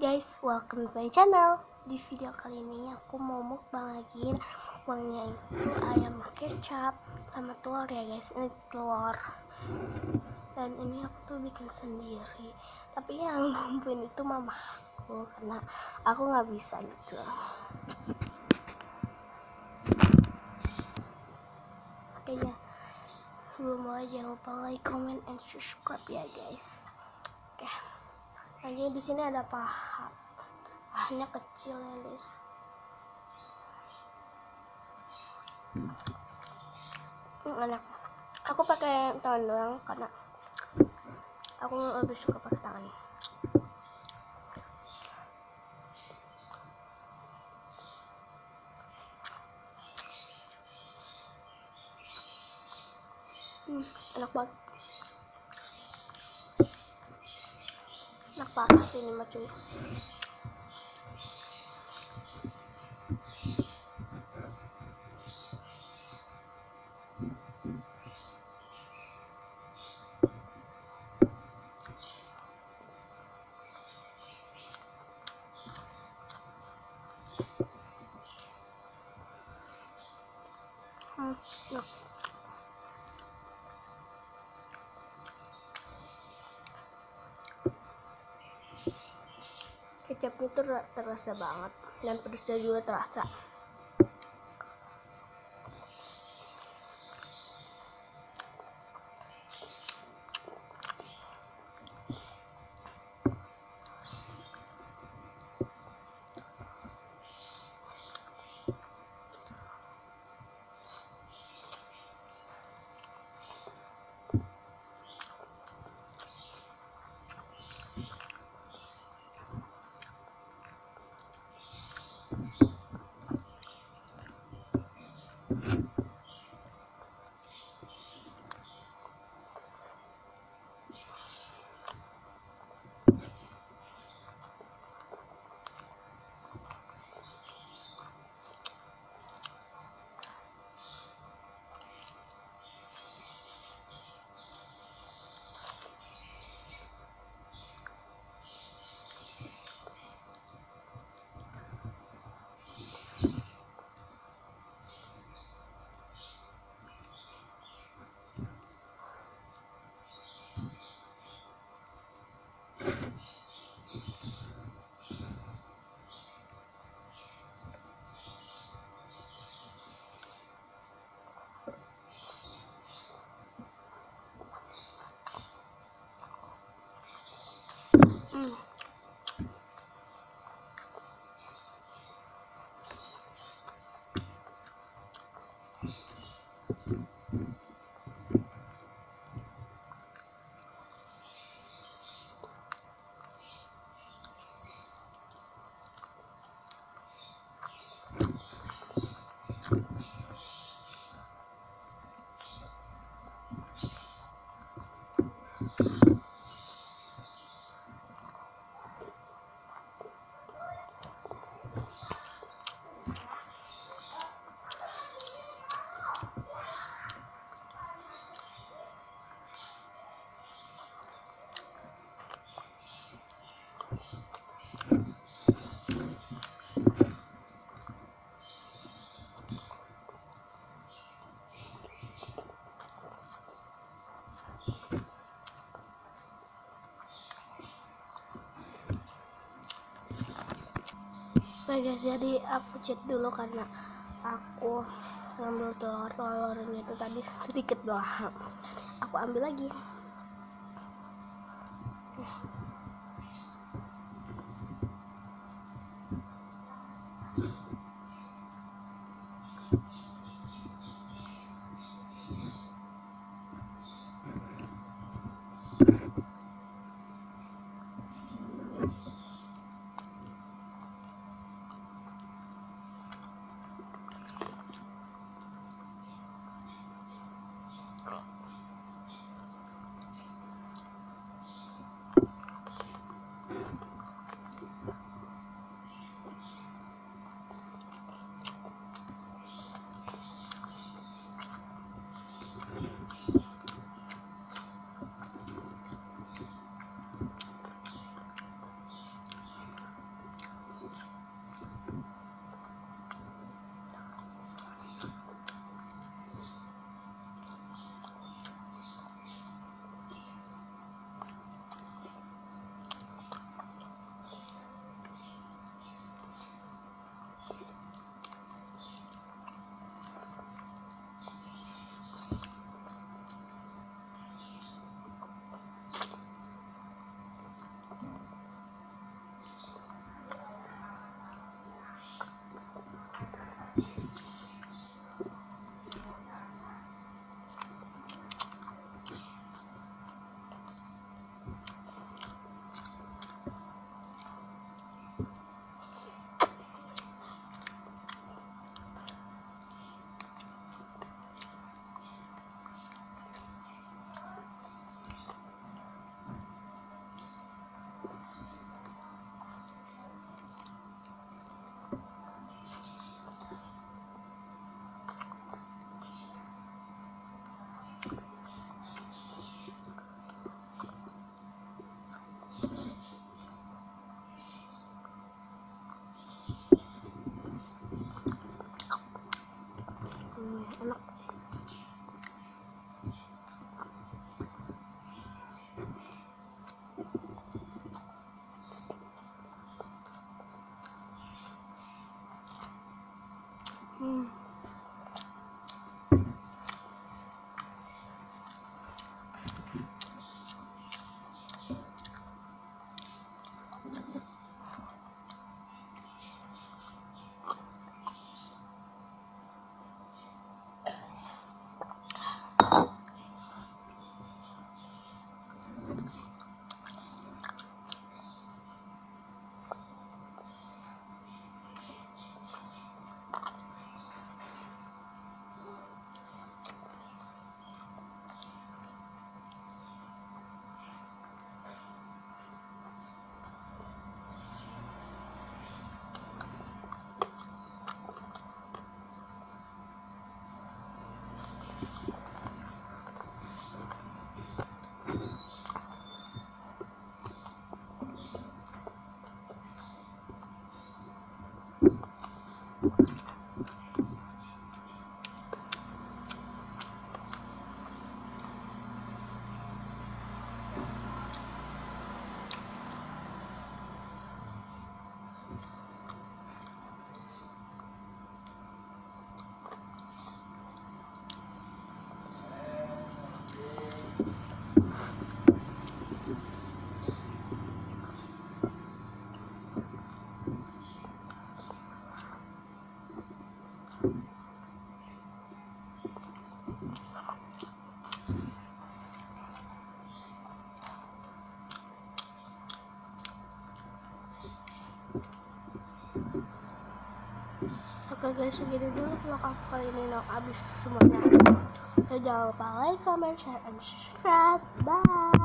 guys, welcome to my channel. Di video kali ini aku mau mukbang lagi. Mukbangnya itu ayam kecap sama telur ya guys. Ini telur. Dan ini aku tuh bikin sendiri. Tapi yang bumbuin itu mama aku karena aku nggak bisa gitu. Kayaknya sebelum mulai jangan lupa like, comment, and subscribe ya guys. Oke. Lagi di sini ada pahanya kecil ya guys. Enak. Aku pakai tangan doang karena aku lebih suka pakai tangan. Enak banget. Enak parah sih ini mah cuy. Nah. Kecapnya tuh terasa banget dan pedasnya juga terasa. Oke guys, jadi aku cek dulu karena aku ngambil telurnya itu tadi sedikit doang. Aku ambil lagi. enak. Oke guys, segini dulu vlog aku kali ini. Habis semuanya. Jangan lupa like, comment, share, and subscribe. Bye.